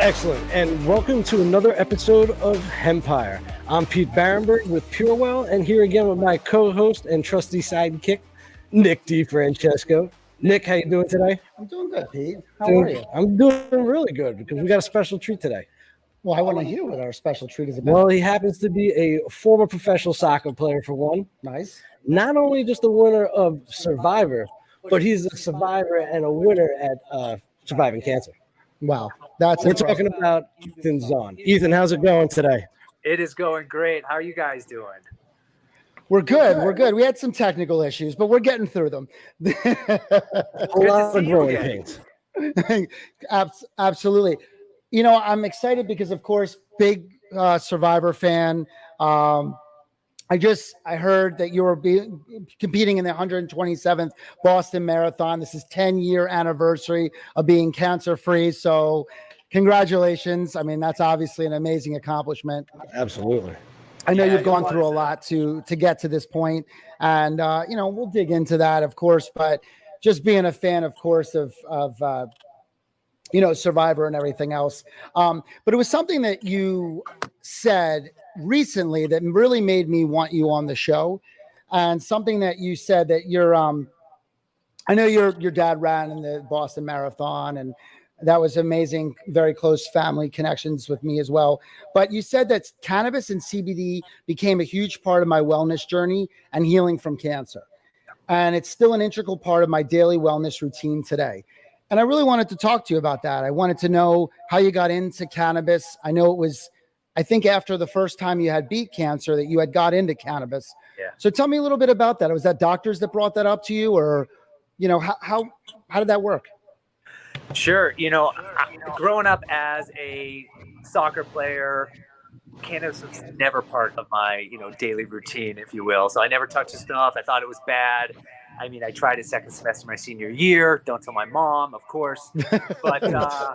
Excellent, and welcome to another episode of Hempire. I'm Pete Bahrenburg with PureWell, and here again with my co-host and trusty sidekick, Nick DiFrancesco. Nick, how you doing today? I'm doing good, Pete. How are you? I'm doing really good because we got a special treat today. Well, I want to hear what our special treat is about. Well, he happens to be a former professional soccer player, for one. Nice. Not only just a winner of Survivor, but he's a survivor and a winner at surviving cancer. Wow. We're talking about Ethan Zohn. Ethan, how's it going today? It is going great. How are you guys doing? We're good. We're good. We had some technical issues, but we're getting through them. A lot of growing pains. Absolutely. You know, I'm excited because, of course, big Survivor fan. I heard that you were competing in the 127th Boston Marathon. This is 10-year anniversary of being cancer-free. So congratulations. I mean, that's obviously an amazing accomplishment. Absolutely. I know you've gone through a lot to get to this point, and you know, we'll dig into that, of course, but just being a fan, of course, of you know, Survivor and everything else. But it was something that you said recently that really made me want you on the show, and something that you said that you're I know your dad ran in the Boston Marathon, and that was amazing, very close family connections with me as well. But you said that cannabis and CBD became a huge part of my wellness journey and healing from cancer. And it's still an integral part of my daily wellness routine today. And I really wanted to talk to you about that. I wanted to know how you got into cannabis. I know it was, I think after the first time you had beat cancer that you had got into cannabis. Yeah. So tell me a little bit about that. Was that doctors that brought that up to you, or, you know, how did that work? Sure. You know, growing up as a soccer player, cannabis was never part of my, you know, daily routine, if you will. So I never touched the stuff. I thought it was bad. I mean, I tried it second semester my senior year. Don't tell my mom, of course. But, you know,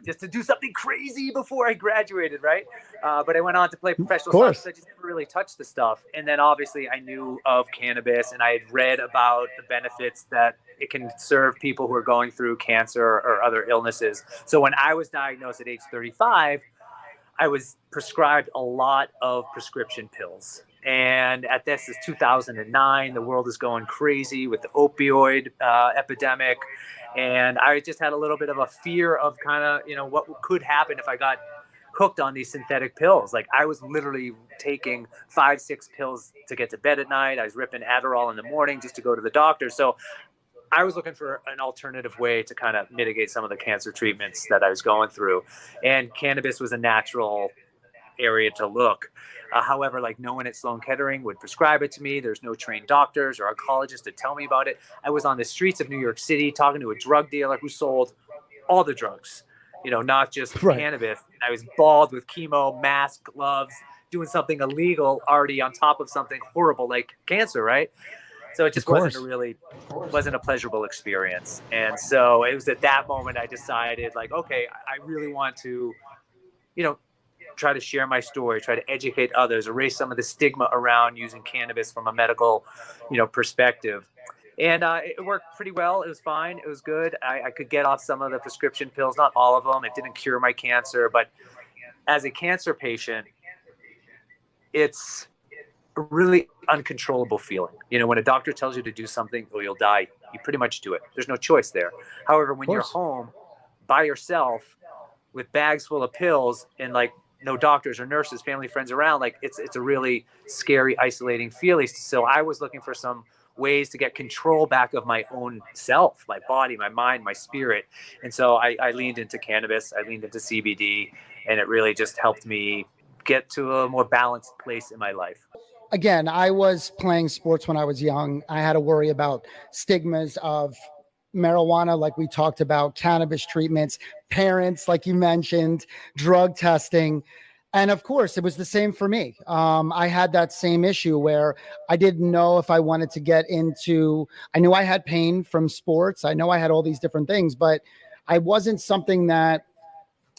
just to do something crazy before I graduated, right? But I went on to play professional soccer, so I just never really touched the stuff. And then obviously I knew of cannabis, and I had read about the benefits that it can serve people who are going through cancer or other illnesses. So when I was diagnosed at age 35, I was prescribed a lot of prescription pills. And at this is 2009, the world is going crazy with the opioid epidemic. And I just had a little bit of a fear of kind of, you know, what could happen if I got hooked on these synthetic pills. Like, I was literally taking 5-6 pills to get to bed at night. I was ripping Adderall in the morning just to go to the doctor. So I was looking for an alternative way to kind of mitigate some of the cancer treatments that I was going through. And cannabis was a natural area to look. However, like, no one at Sloan Kettering would prescribe it to me. There's no trained doctors or oncologists to tell me about it. I was on the streets of New York City talking to a drug dealer who sold all the drugs, you know, not just cannabis. I was bald with chemo, mask, gloves, doing something illegal already on top of something horrible like cancer, right? So it just wasn't a pleasurable experience. And so it was at that moment I decided, like, okay, I really want to, you know, try to share my story, try to educate others, erase some of the stigma around using cannabis from a medical, you know, perspective. And it worked pretty well. It was fine. It was good. I could get off some of the prescription pills, not all of them. It didn't cure my cancer. But as a cancer patient, it's a really uncontrollable feeling. You know, when a doctor tells you to do something or you'll die, you pretty much do it. There's no choice there. However, when you're home by yourself with bags full of pills and, like, no doctors or nurses, family, friends around, like, it's a really scary, isolating feeling. So I was looking for some ways to get control back of my own self, my body, my mind, my spirit. And so I leaned into cannabis, I leaned into CBD, and it really just helped me get to a more balanced place in my life. Again, I was playing sports when I was young. I had to worry about stigmas of marijuana, like we talked about, cannabis treatments, parents, like you mentioned, drug testing. And of course, it was the same for me. I had that same issue where I didn't know if I wanted to get into, I knew I had pain from sports. I know I had all these different things, but I wasn't something that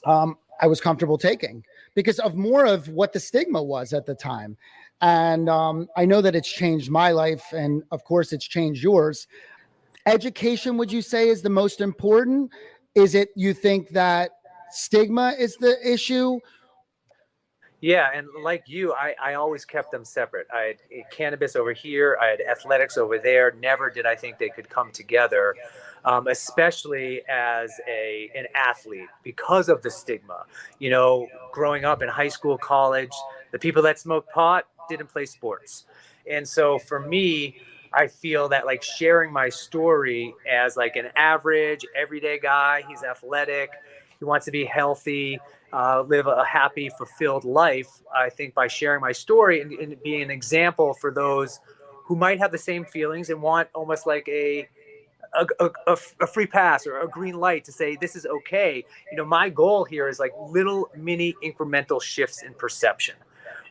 I was comfortable taking because of more of what the stigma was at the time. And I know that it's changed my life, and of course it's changed yours. Education, would you say, is the most important? Is it, you think that stigma is the issue? Yeah, and like you, I always kept them separate. I had cannabis over here, I had athletics over there. Never did I think they could come together, especially as an athlete because of the stigma. You know, growing up in high school, college, the people that smoked pot didn't play sports. And so for me, I feel that like sharing my story as like an average, everyday guy, he's athletic, he wants to be healthy, live a happy, fulfilled life. I think by sharing my story and being an example for those who might have the same feelings and want almost like a free pass or a green light to say this is okay. You know, my goal here is like little mini incremental shifts in perception,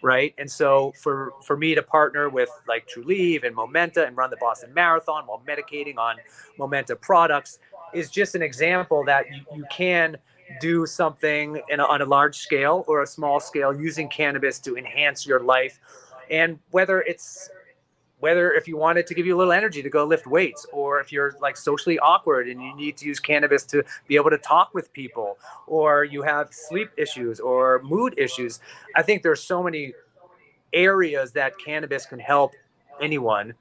right? And so for me to partner with like True Leave and Momenta and run the Boston Marathon while medicating on Momenta products is just an example that you can do something on a large scale or a small scale using cannabis to enhance your life. And whether if you want it to give you a little energy to go lift weights, or if you're like socially awkward and you need to use cannabis to be able to talk with people, or you have sleep issues or mood issues, I think there's so many areas that cannabis can help anyone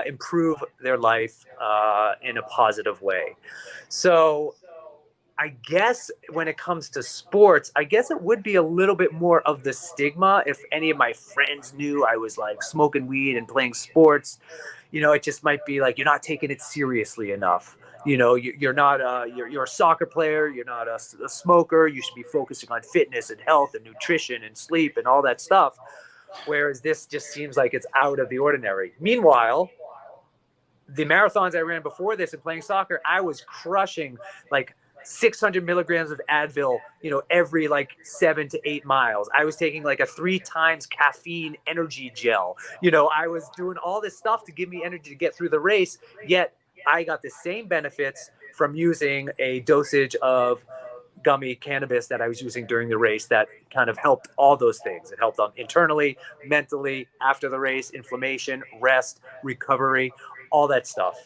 improve their life in a positive way. So I guess when it comes to sports, I guess it would be a little bit more of the stigma. If any of my friends knew I was like smoking weed and playing sports, you know, it just might be like, you're not taking it seriously enough. You know, you're not you're a soccer player. You're not a smoker. You should be focusing on fitness and health and nutrition and sleep and all that stuff. Whereas this just seems like it's out of the ordinary. Meanwhile, the marathons I ran before this and playing soccer, I was crushing like 600 milligrams of Advil, you know, every like 7 to 8 miles. I was taking like a 3 times caffeine energy gel. You know, I was doing all this stuff to give me energy to get through the race. Yet I got the same benefits from using a dosage of gummy cannabis that I was using during the race that kind of helped all those things. It helped internally, mentally, after the race, inflammation, rest, recovery, all that stuff.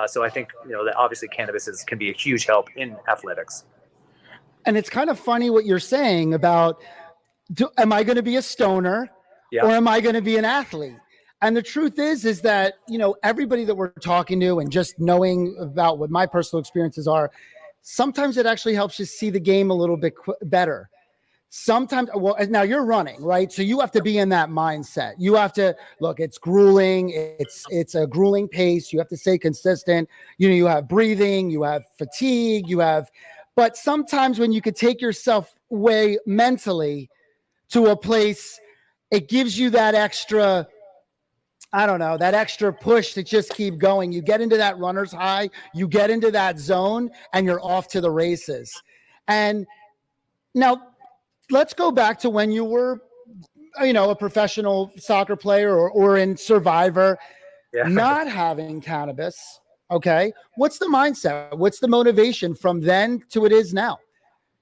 So I think, you know, that obviously cannabis can be a huge help in athletics. And it's kind of funny what you're saying about, am I going to be a stoner or am I going to be an athlete? And the truth is that, you know, everybody that we're talking to and just knowing about what my personal experiences are, sometimes it actually helps you see the game a little bit better. Sometimes, well, now you're running, right? So you have to be in that mindset. You have to look, it's grueling. It's a grueling pace. You have to stay consistent. You know, you have breathing, you have fatigue, but sometimes when you could take yourself away mentally to a place, it gives you that extra, I don't know, that extra push to just keep going. You get into that runner's high, you get into that zone, and you're off to the races. And now, let's go back to when you were, you know, a professional soccer player or in Survivor, not having cannabis. Okay. What's the mindset? What's the motivation from then to it is now?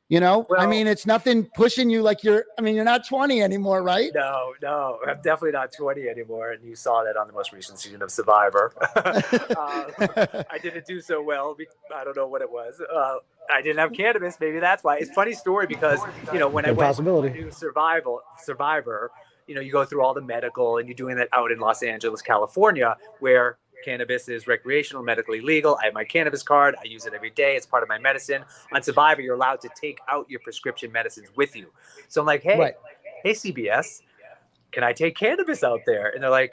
You know, well, I mean, it's nothing pushing you like you're not 20 anymore, right? No, I'm definitely not 20 anymore. And you saw that on the most recent season of Survivor. I didn't do so well. I don't know what it was. I didn't have cannabis. Maybe that's why. It's a funny story because, you know, when I went to Survivor, you know, you go through all the medical and you're doing that out in Los Angeles, California, where cannabis is recreational, medically legal. I have my cannabis card. I use it every day. It's part of my medicine. On Survivor, you're allowed to take out your prescription medicines with you. So I'm like, hey, CBS, can I take cannabis out there? And they're like,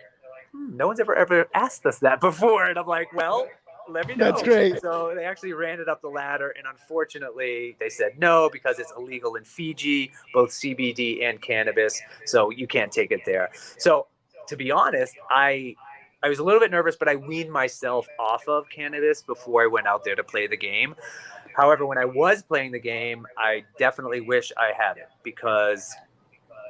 no one's ever asked us that before. And I'm like, well, let me know. That's great. So they actually ran it up the ladder. And unfortunately, they said no, because it's illegal in Fiji, both CBD and cannabis. So you can't take it there. So to be honest, I was a little bit nervous, but I weaned myself off of cannabis before I went out there to play the game. However, when I was playing the game, I definitely wish I had it, because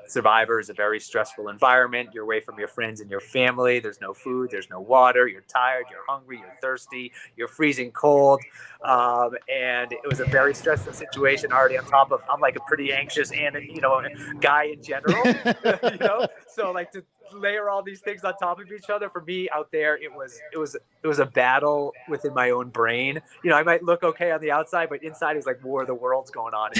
Survivor is a very stressful environment. You're away from your friends and your family. There's no food. There's no water. You're tired. You're hungry. You're thirsty. You're freezing cold. And it was a very stressful situation already on top of, I'm like a pretty anxious and, guy in general, so like to layer all these things on top of each other for me out there, it was a battle within my own brain. I might look okay on the outside, but inside is like War of the Worlds going on.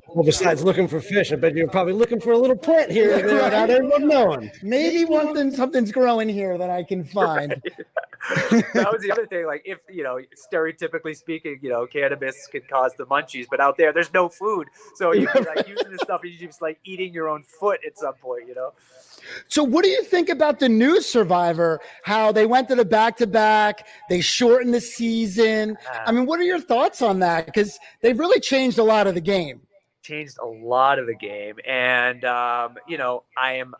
Well, besides looking for fish, I bet you're probably looking for a little plant here and there without everyone knowing. Maybe something's growing here that I can find. Right. That was the other thing. Like, if, stereotypically speaking, cannabis can cause the munchies, but out there's no food. So you're like using this stuff and you're just like eating your own foot at some point, So what do you think about the new Survivor, how they went to the back-to-back, they shortened the season? I mean, what are your thoughts on that? Because they've really changed a lot of the game. Changed a lot of the game. And, I am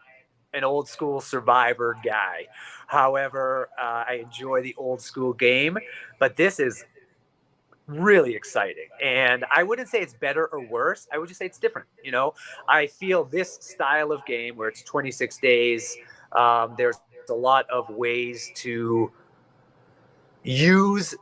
an old school Survivor guy. However, I enjoy the old school game, but this is really exciting. And I wouldn't say it's better or worse. I would just say it's different. I feel this style of game where it's 26 days, there's a lot of ways to use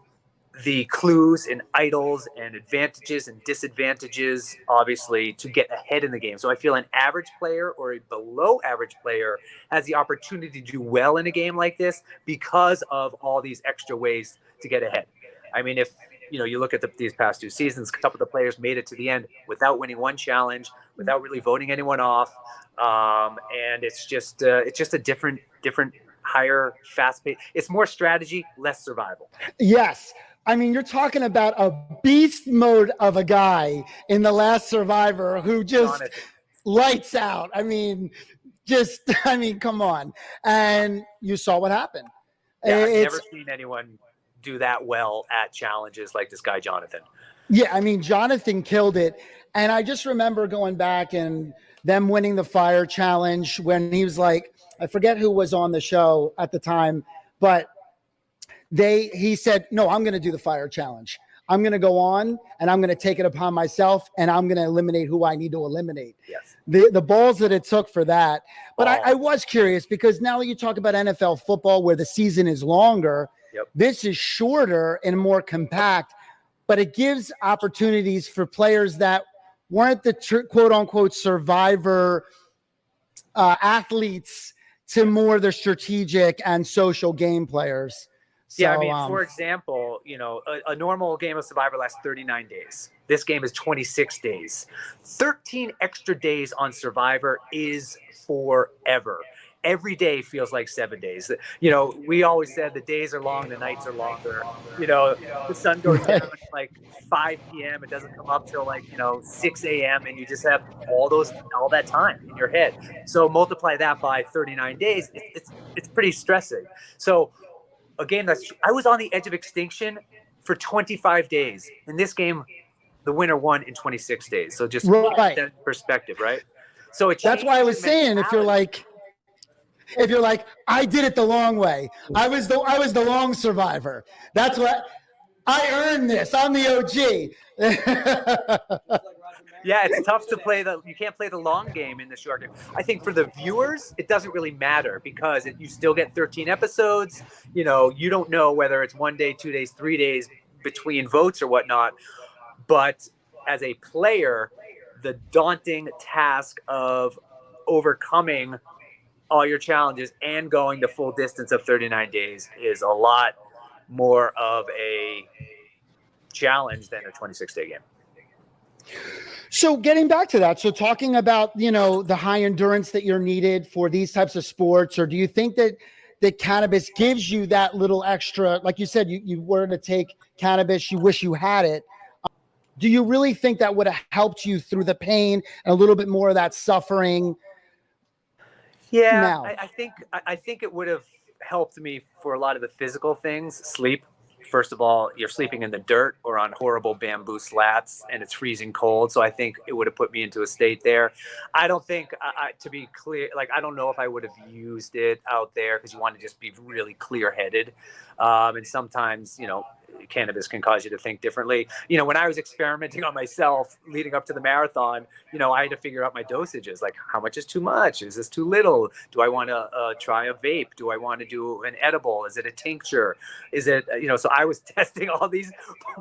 the clues and idols and advantages and disadvantages, obviously, to get ahead in the game. So I feel an average player or a below average player has the opportunity to do well in a game like this because of all these extra ways to get ahead. I mean, if you look at these past 2 seasons, a couple of the players made it to the end without winning one challenge, without really voting anyone off, and it's just a different, higher, fast pace. It's more strategy, less survival. Yes. I mean, you're talking about a beast mode of a guy in the last Survivor who just lights out. I mean, come on. And you saw what happened. Yeah, I've never seen anyone do that well at challenges like this guy, Jonathan. Yeah, I mean, Jonathan killed it. And I just remember going back and them winning the fire challenge when he was like, I forget who was on the show at the time, but he said, no, I'm going to do the fire challenge. I'm going to go on and I'm going to take it upon myself and I'm going to eliminate who I need to eliminate. Yes. The balls that it took for that. But I was curious because now you talk about NFL football where the season is longer. Yep. This is shorter and more compact, but it gives opportunities for players that weren't the quote unquote Survivor athletes to more the strategic and social game players. So, yeah, I mean, for example, a normal game of Survivor lasts 39 days. This game is 26 days. 13 extra days on Survivor is forever. Every day feels like 7 days. We always said the days are long, the nights are longer. The sun goes down at like 5 p.m. It doesn't come up till like, 6 a.m. and you just have all that time in your head. So multiply that by 39 days. It's pretty stressing. So a game I was on the edge of extinction for 25 days. In this game, the winner won in 26 days. So just that perspective, right? So that's why I was saying, if you're like, I did it the long way. I was the long survivor. That's what I earned this. I'm the OG. Yeah, it's tough to play you can't play the long game in the short game. I think for the viewers, it doesn't really matter because you still get 13 episodes. You don't know whether it's 1 day, 2 days, 3 days between votes or whatnot. But as a player, the daunting task of overcoming all your challenges and going the full distance of 39 days is a lot more of a challenge than a 26-day game. So getting back to that, so talking about, the high endurance that you're needed for these types of sports, or do you think that cannabis gives you that little extra, like you said, you were to take cannabis, you wish you had it. Do you really think that would have helped you through the pain and a little bit more of that suffering? Yeah, I think it would have helped me for a lot of the physical things. Sleep. First of all, you're sleeping in the dirt or on horrible bamboo slats and it's freezing cold. So I think it would have put me into a state there. I don't think, to be clear, I don't know if I would have used it out there because you want to just be really clear-headed. And sometimes, cannabis can cause you to think differently. You know, when I was experimenting on myself leading up to the marathon, you know, I had to figure out my dosages, like how much is too much? Is this too little? Do I want to try a vape? Do I want to do an edible? Is it a tincture? Is it, you know, so I was testing all these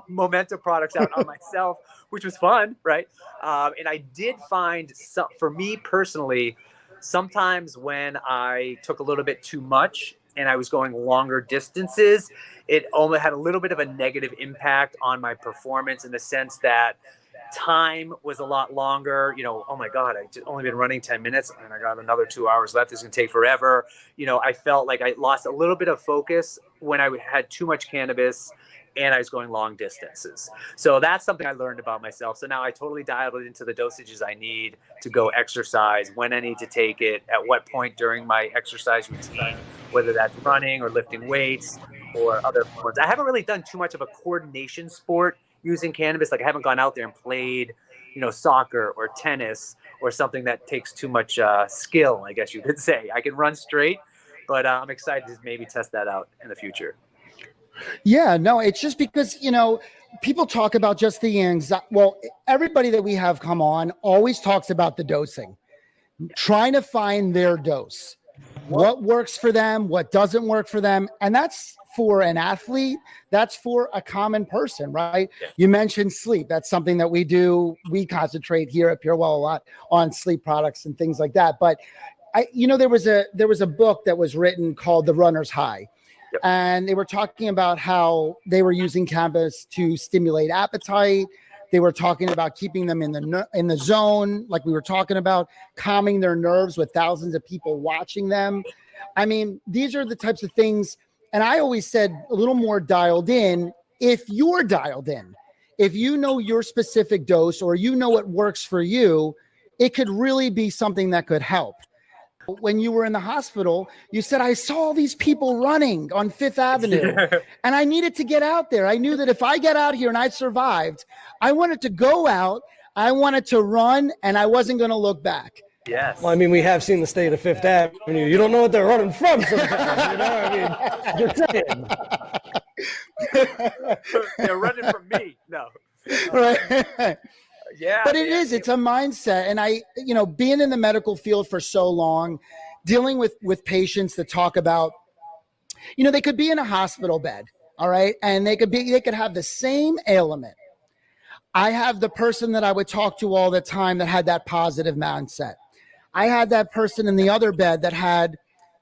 Momenta products out on myself, which was fun, right? And I did find, some, for me personally, sometimes when I took a little bit too much and I was going longer distances, it almost had a little bit of a negative impact on my performance, in the sense that time was a lot longer. You know, oh my God, I just only been running 10 minutes and I got another 2 hours left. It's going to take forever. You know, I felt like I lost a little bit of focus when I had too much cannabis and I was going long distances. So that's something I learned about myself. So now I totally dialed it into the dosages I need to go exercise, when I need to take it, at what point during my exercise routine, whether that's running or lifting weights or other forms. I haven't really done too much of a coordination sport using cannabis. Like I haven't gone out there and played, you know, soccer or tennis or something that takes too much skill, I guess you could say. I can run straight, but I'm excited to maybe test that out in the future. Yeah, no, it's just because, you know, people talk about just the anxiety. Well, everybody that we have come on always talks about the dosing, trying to find their dose, what works for them, what doesn't work for them. And that's for an athlete. That's for a common person, right? Yeah. You mentioned sleep. That's something that we do. We concentrate here at Purewell a lot on sleep products and things like that. But you know, there was a book that was written called The Runner's High. Yep. And they were talking about how they were using cannabis to stimulate appetite. They were talking about keeping them in the zone, like we were talking about, calming their nerves with thousands of people watching them. I mean, these are the types of things. And I always said a little more dialed in. If you're dialed in, if you know your specific dose or you know what works for you, it could really be something that could help. When you were in the hospital, you said, I saw all these people running on Fifth Avenue and I needed to get out there. I knew that if I get out here and I survived, I wanted to go out, I wanted to run, and I wasn't going to look back. Yes. Well, I mean, we have seen the state of Fifth Avenue. You don't know what they're running from sometimes, you know? I mean, just saying. They're running from me. No. Right. Yeah. But it's a mindset. And I, you know, being in the medical field for so long, dealing with patients that talk about, you know, they could be in a hospital bed. All right. And they could have the same ailment. I have the person that I would talk to all the time that had that positive mindset. I had that person in the other bed that had,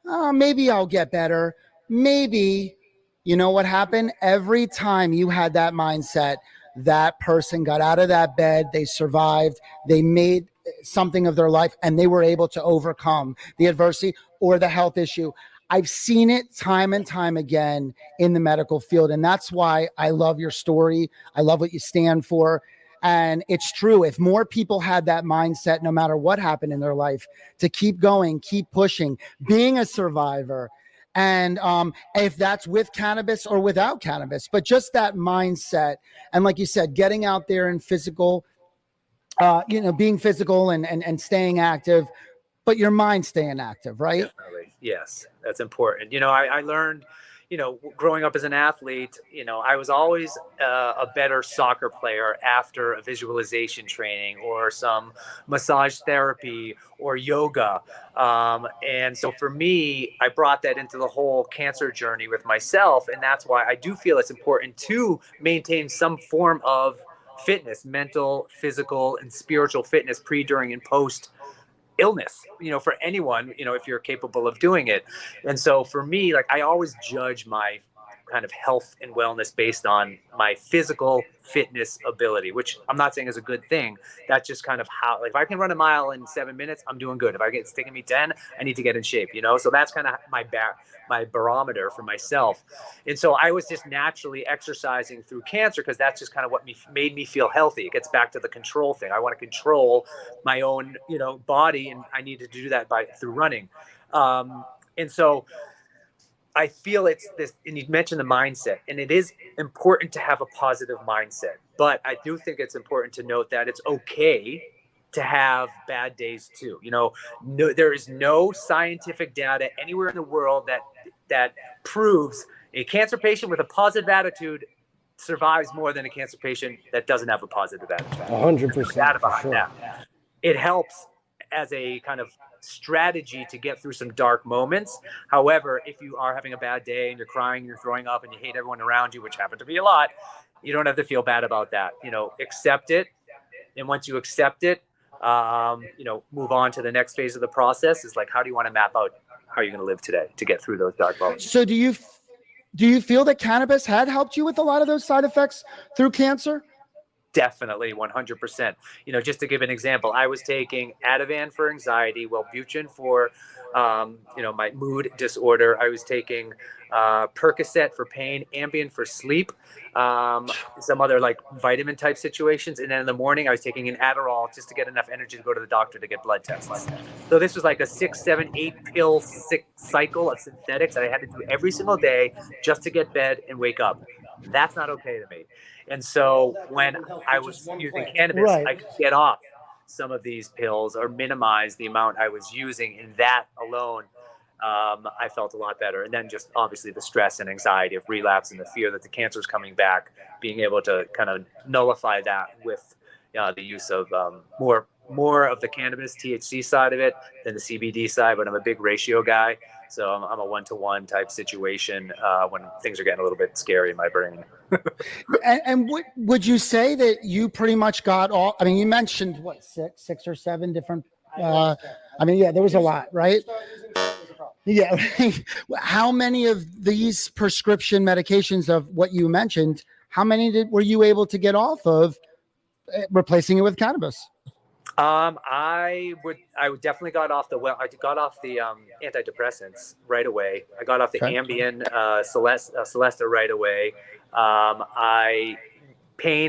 oh, maybe I'll get better. Maybe, you know what happened? Every time you had that mindset, that person got out of that bed, they survived, they made something of their life, and they were able to overcome the adversity or the health issue. I've seen it time and time again in the medical field. And that's why I love your story. I love what you stand for. And it's true. If more people had that mindset, no matter what happened in their life, to keep going, keep pushing, being a survivor, and if that's with cannabis or without cannabis, but just that mindset. And like you said, getting out there and physical, you know, being physical and staying active, but your mind staying active, right? Definitely. Yes, that's important. You know, I learned, you know, growing up as an athlete, you know, I was always a better soccer player after a visualization training or some massage therapy or yoga. And so for me, I brought that into the whole cancer journey with myself. And that's why I do feel it's important to maintain some form of fitness, mental, physical, and spiritual fitness pre, during, and post illness, you know, for anyone, you know, if you're capable of doing it. And so for me, like, I always judge my kind of health and wellness based on my physical fitness ability, which I'm not saying is a good thing. That's just kind of how, like, if I can run a mile in 7 minutes, I'm doing good. If it's taking me 10, I need to get in shape, you know? So that's kind of my barometer for myself. And so I was just naturally exercising through cancer because that's just kind of what made me feel healthy. It gets back to the control thing. I want to control my own, you know, body, and I need to do that through running. And so I feel it's this, and you mentioned the mindset, and it is important to have a positive mindset, but I do think it's important to note that it's okay to have bad days too. You know, there is no scientific data anywhere in the world that proves a cancer patient with a positive attitude survives more than a cancer patient that doesn't have a positive attitude. 100%. Sure. It helps as a kind of strategy to get through some dark moments. However, if you are having a bad day and you're crying, you're throwing up, and you hate everyone around you, which happen to be a lot, you don't have to feel bad about that. Accept it. And once you accept it, move on to the next phase of the process. Is like, how do you want to map out how you're going to live today to get through those dark moments? So do you feel that cannabis had helped you with a lot of those side effects through cancer? Definitely, 100%. Just to give an example, I was taking Ativan for anxiety, Wellbutrin for, my mood disorder. I was taking Percocet for pain, Ambien for sleep, some other like vitamin type situations. And then in the morning, I was taking an Adderall just to get enough energy to go to the doctor to get blood tests. So this was like a 6, 7, 8 pill cycle of synthetics that I had to do every single day just to get bed and wake up. That's not okay to me. And so when I was using cannabis, I could get off some of these pills or minimize the amount I was using. And that alone, I felt a lot better. And then just obviously the stress and anxiety of relapse and the fear that the cancer is coming back, being able to kind of nullify that with the use of more of the cannabis THC side of it than the CBD side. But I'm a big ratio guy. So I'm a 1-to-1 type situation when things are getting a little bit scary in my brain. and would you say that you pretty much got all? I mean, you mentioned six or seven different. There was a lot, right? Yeah. How many of these prescription medications of what you mentioned? How many were you able to get off of, replacing it with cannabis? I would definitely got off the antidepressants right away. I got off the Ambien, Celesta right away.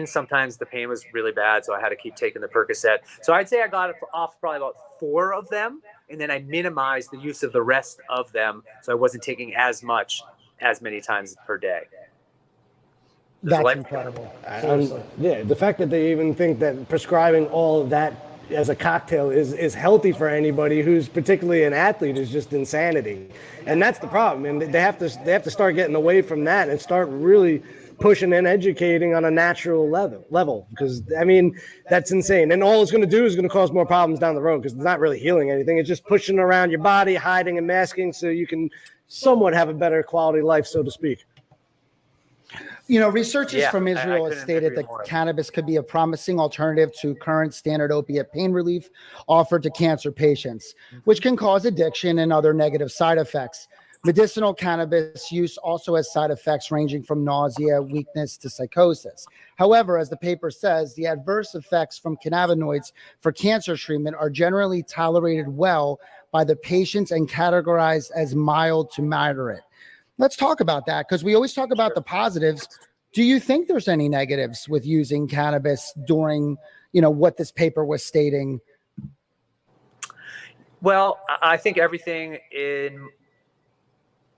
Sometimes the pain was really bad, so I had to keep taking the Percocet. So I'd say I got off probably about 4 of them, and then I minimized the use of the rest of them, so I wasn't taking as many times per day. That's incredible. The fact that they even think that prescribing all of that as a cocktail is healthy for anybody who's particularly an athlete is just insanity. And that's the problem. And they have to start getting away from that and start really pushing and educating on a natural level, because I mean, that's insane. And all it's going to do is going to cause more problems down the road, because it's not really healing anything. It's just pushing around your body, hiding and masking so you can somewhat have a better quality life, so to speak. Researchers from Israel have stated that cannabis could be a promising alternative to current standard opiate pain relief offered to cancer patients, which can cause addiction and other negative side effects. Medicinal cannabis use also has side effects ranging from nausea, weakness to psychosis. However, as the paper says, the adverse effects from cannabinoids for cancer treatment are generally tolerated well by the patients and categorized as mild to moderate. Let's talk about that, because we always talk about the positives. Do you think there's any negatives with using cannabis during, what this paper was stating? Well, I think everything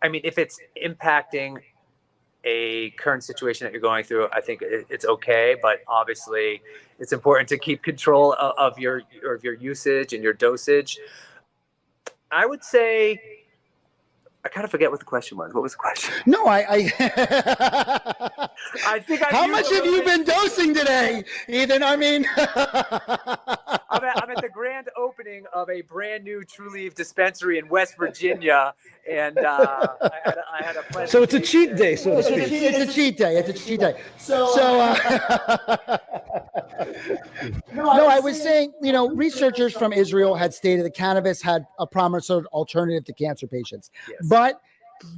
if it's impacting a current situation that you're going through, I think it's okay. But obviously, it's important to keep control of your usage and your dosage. I would say, I kind of forget what the question was. What was the question? No, I think How much have you been dosing today, Ethan? I mean, I'm at the grand opening of a brand new True Leaf dispensary in West Virginia, and I had a pleasure. So it's a cheat day, so to speak. It's a cheat day. It's a cheat day. I was saying, researchers from Israel had stated that cannabis had a promising alternative to cancer patients, but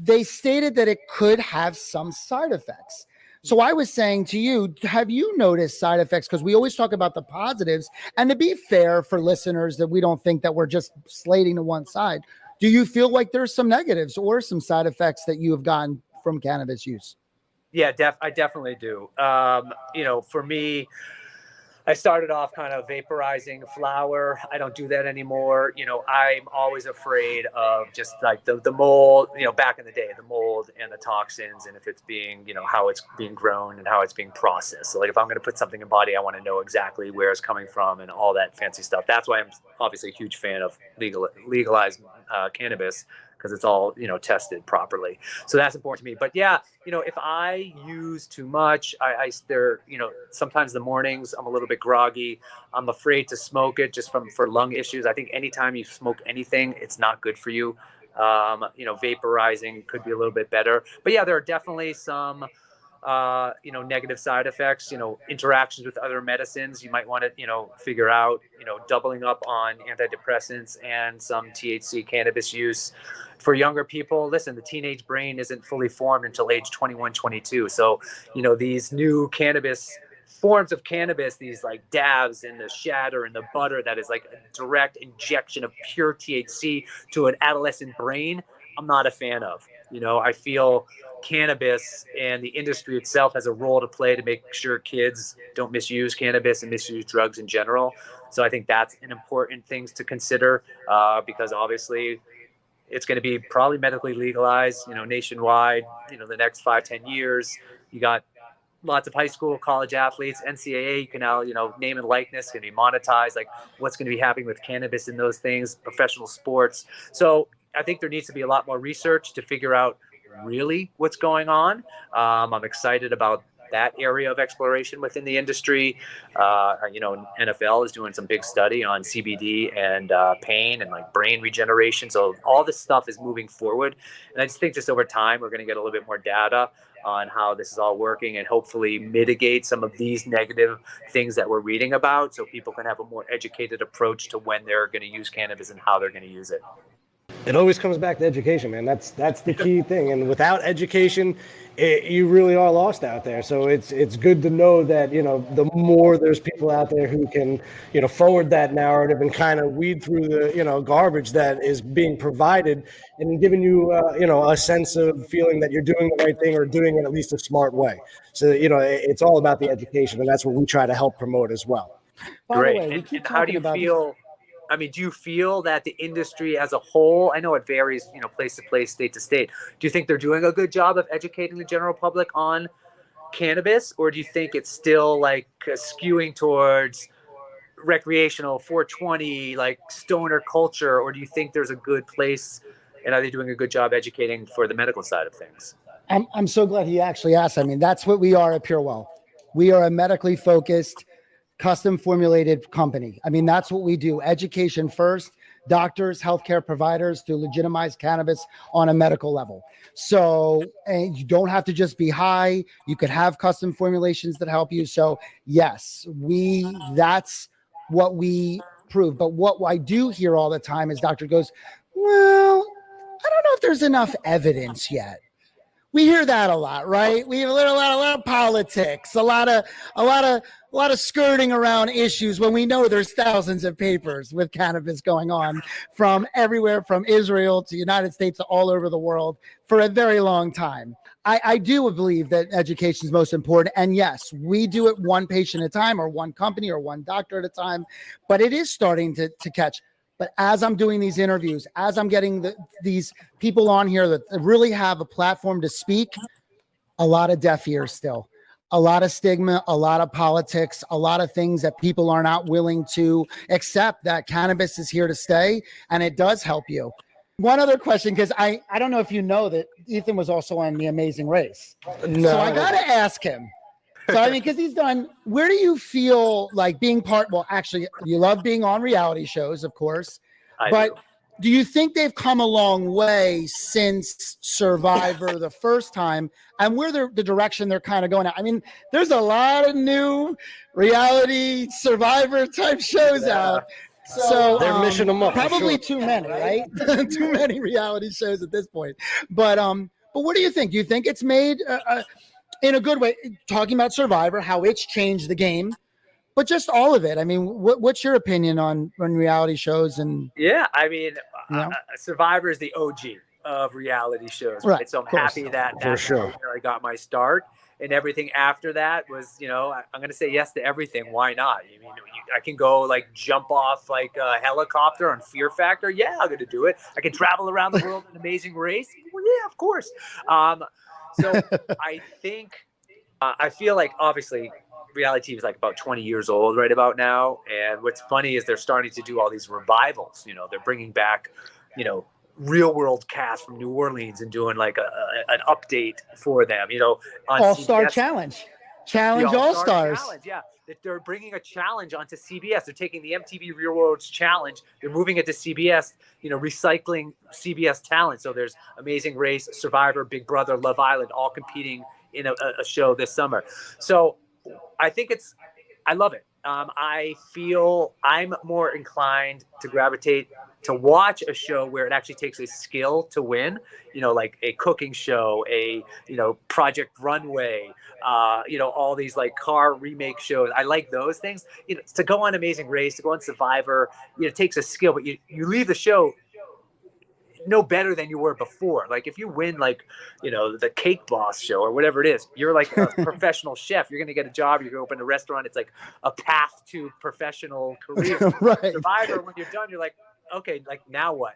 they stated that it could have some side effects. So I was saying to you, have you noticed side effects? Because we always talk about the positives, and to be fair for listeners, that we don't think that we're just slating to one side. Do you feel like there's some negatives or some side effects that you have gotten from cannabis use? Yeah, I definitely do. For me, I started off kind of vaporizing flower. I don't do that anymore. I'm always afraid of just like the mold, back in the day, the mold and the toxins, and if it's being, how it's being grown and how it's being processed. So like if I'm going to put something in body, I want to know exactly where it's coming from and all that fancy stuff. That's why I'm obviously a huge fan of legalized cannabis, because it's all, tested properly. So that's important to me. But yeah, if I use too much, sometimes the mornings I'm a little bit groggy. I'm afraid to smoke it just for lung issues. I think anytime you smoke anything, it's not good for you. Vaporizing could be a little bit better. But yeah, there are definitely some negative side effects, interactions with other medicines. You might want to, figure out, doubling up on antidepressants and some THC cannabis use. For younger people, listen, the teenage brain isn't fully formed until age 21, 22. So, these new forms of cannabis, these like dabs and the shatter and the butter, that is like a direct injection of pure THC to an adolescent brain, I'm not a fan of. I feel cannabis and the industry itself has a role to play to make sure kids don't misuse cannabis and misuse drugs in general. So I think that's an important thing to consider, because obviously it's going to be probably medically legalized, nationwide, the next 5-10 years. You got lots of high school, college athletes, NCAA, you can now, name and likeness can be monetized, like what's going to be happening with cannabis in those things, professional sports. So I think there needs to be a lot more research to figure out really what's going on. I'm excited about that area of exploration within the industry. NFL is doing some big study on CBD and pain and like brain regeneration. So all this stuff is moving forward. And I just think just over time, we're going to get a little bit more data on how this is all working and hopefully mitigate some of these negative things that we're reading about, so people can have a more educated approach to when they're going to use cannabis and how they're going to use it. It always comes back to education, man. That's the key thing. And without education, you really are lost out there. So it's good to know that, the more there's people out there who can, forward that narrative and kind of weed through the, garbage that is being provided and giving you, a sense of feeling that you're doing the right thing or doing it at least a smart way. So, it's all about the education, and that's what we try to help promote as well. Great. And how do you feel? I mean, do you feel that the industry as a whole, I know it varies, place to place, state to state. Do you think they're doing a good job of educating the general public on cannabis? Or do you think it's still like skewing towards recreational 420, like stoner culture? Or do you think there's a good place, and are they doing a good job educating for the medical side of things? I'm so glad he actually asked. I mean, that's what we are at PureWell. We are a medically focused, custom formulated company. I mean, that's what we do. Education first, doctors, healthcare providers to legitimize cannabis on a medical level. So, and you don't have to just be high. You could have custom formulations that help you. So yes, that's what we prove. But what I do hear all the time is doctor goes, well, I don't know if there's enough evidence yet. We hear that a lot, right? We have a lot of politics, a lot of skirting around issues when we know there's thousands of papers with cannabis going on from everywhere, from Israel to United States to all over the world for a very long time. I do believe that education is most important. And yes, we do it one patient at a time or one company or one doctor at a time, but it is starting to catch. But as I'm doing these interviews, as I'm getting these people on here that really have a platform to speak, a lot of deaf ears still, a lot of stigma, a lot of politics, a lot of things that people are not willing to accept, that cannabis is here to stay and it does help you. One other question, because I don't know if you know that Ethan was also on The Amazing Race. No. So I got to ask him. So, I mean, because he's done, where do you feel like being well, actually, you love being on reality shows, of course, but do you think they've come a long way since Survivor the first time and where the direction they're kind of going at? I mean, there's a lot of new reality Survivor type shows out. So they're mishing them up. Probably too many, right? Too many reality shows at this point. But what do you think? Do you think it's made in a good way, talking about Survivor, how it's changed the game, but just all of it? I mean, what's your opinion on reality shows? And yeah, I mean, Survivor is the OG of reality shows, right? So I'm happy that's where I got my start, and everything after that was, I'm going to say yes to everything. Why not? I mean, I can go like jump off like a helicopter on Fear Factor. Yeah, I'm going to do it. I can travel around the world in Amazing Race. Well, yeah, of course. So I think, I feel like obviously reality TV is like about 20 years old right about now. And what's funny is they're starting to do all these revivals. They're bringing back, real world cast from New Orleans and doing like an update for them, you know, on All-Star CBS. Challenge All-Stars. Challenge, yeah. That they're bringing a challenge onto CBS. They're taking the MTV Real World's challenge. They're moving it to CBS, you know, recycling CBS talent. So there's Amazing Race, Survivor, Big Brother, Love Island, all competing in a show this summer. So I think I love it. I feel I'm more inclined to gravitate to watch a show where it actually takes a skill to win, you know, like a cooking show, Project Runway, all these like car remake shows. I like those things. You know, to go on Amazing Race, to go on Survivor, it takes a skill, but you leave the show no better than you were before. Like if you win, the Cake Boss show or whatever it is, you're like a professional chef. You're going to get a job. You're going to open a restaurant. It's like a path to professional career. Right. Survivor, when you're done, you're like, okay, like now what,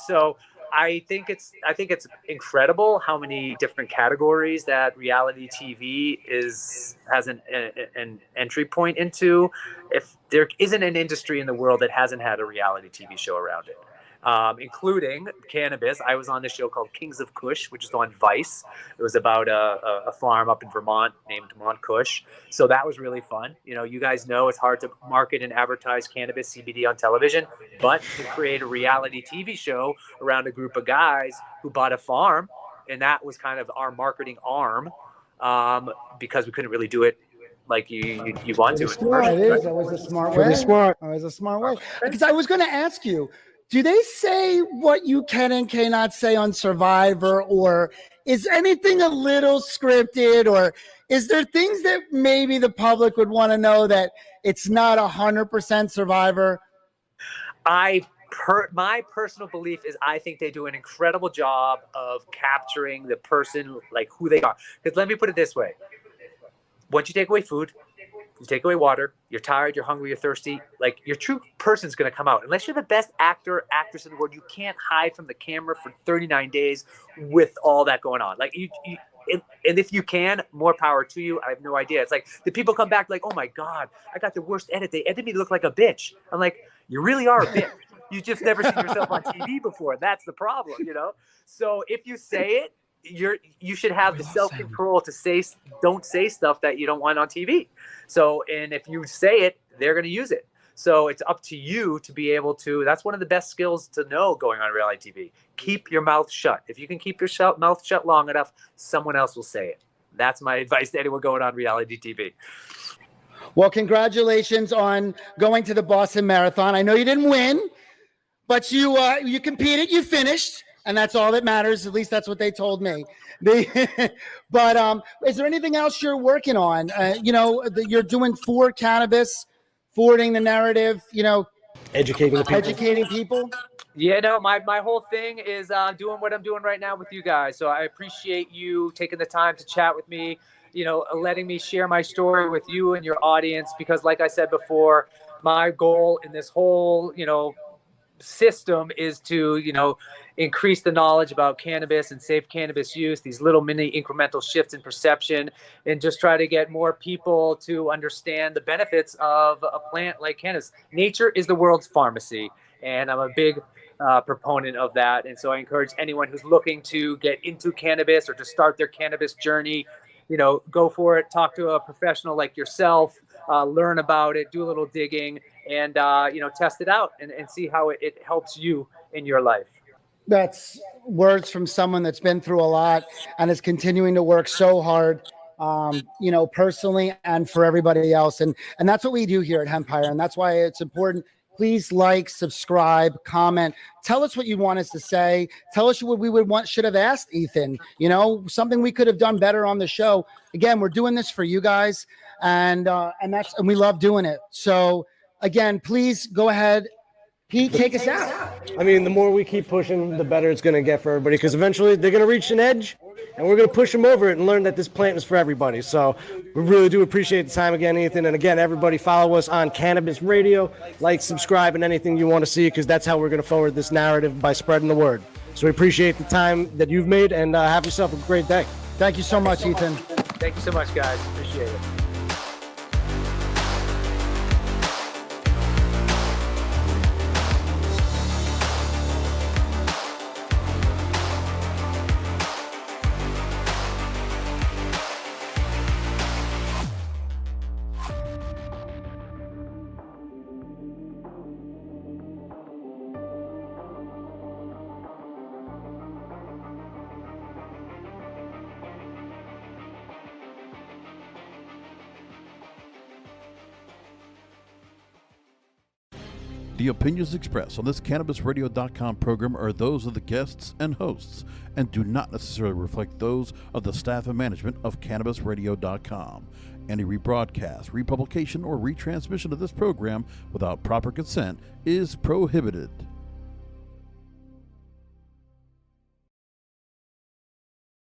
So I think it's incredible how many different categories that reality TV has an entry point into. If there isn't an industry in the world that hasn't had a reality TV show around it. Including cannabis. I was on this show called Kings of Kush, which is on Vice. It was about a farm up in Vermont named Mont Kush. So that was really fun. You know, you guys know it's hard to market and advertise cannabis CBD on television, but to create a reality TV show around a group of guys who bought a farm, and that was kind of our marketing arm, because we couldn't really do it like you want to. It is. That was a smart way. Smart. That was a smart way. Because I was going to ask you, do they say what you can and cannot say on Survivor, or is anything a little scripted, or is there things that maybe the public would want to know that it's not 100% Survivor? My personal belief is I think they do an incredible job of capturing the person, like who they are. Because let me put it this way. Once you take away food, you take away water, you're tired, you're hungry, you're thirsty, like your true person's going to come out. Unless you're the best actor, actress in the world, you can't hide from the camera for 39 days with all that going on. Like and if you can, more power to you. I have no idea. It's like the people come back like, oh my God, I got the worst edit. They edited me to look like a bitch. I'm like, you really are a bitch. You just never seen yourself on TV before. That's the problem, So if you say it, you should have the self-control to don't say stuff that you don't want on TV. So, and if you say it, they're going to use it. So it's up to you to be able to, that's one of the best skills to know going on reality TV. Keep your mouth shut. If you can keep your mouth shut long enough, someone else will say it. That's my advice to anyone going on reality TV. Well, congratulations on going to the Boston Marathon. I know you didn't win, but you competed, you finished. And that's all that matters. At least that's what they told me. But is there anything else you're working on? You're doing for cannabis, forwarding the narrative, educating people. Yeah, no, my whole thing is doing what I'm doing right now with you guys. So I appreciate you taking the time to chat with me, letting me share my story with you and your audience. Because like I said before, my goal in this whole, system is to, increase the knowledge about cannabis and safe cannabis use, these little mini incremental shifts in perception, and just try to get more people to understand the benefits of a plant like cannabis. Nature is the world's pharmacy, and I'm a big proponent of that. And so I encourage anyone who's looking to get into cannabis or to start their cannabis journey, go for it, talk to a professional like yourself, learn about it, do a little digging, and test it out and see how it helps you in your life. That's words from someone that's been through a lot and is continuing to work so hard, personally and for everybody else. And that's what we do here at Hempire. And that's why it's important. Please like, subscribe, comment, tell us what you want us to say. Tell us what we should have asked Ethan, something we could have done better on the show. Again, we're doing this for you guys, and we love doing it. So again, please go ahead. Pete, take us out. I mean, the more we keep pushing, the better it's going to get for everybody, because eventually they're going to reach an edge, and we're going to push them over it and learn that this plant is for everybody. So we really do appreciate the time again, Ethan. And again, everybody follow us on Cannabis Radio, like, subscribe, and anything you want to see, because that's how we're going to forward this narrative, by spreading the word. So we appreciate the time that you've made, and have yourself a great day. Thank you so much, Ethan. Thank you so much, guys. Appreciate it. The opinions expressed on this CannabisRadio.com program are those of the guests and hosts and do not necessarily reflect those of the staff and management of CannabisRadio.com. Any rebroadcast, republication, or retransmission of this program without proper consent is prohibited.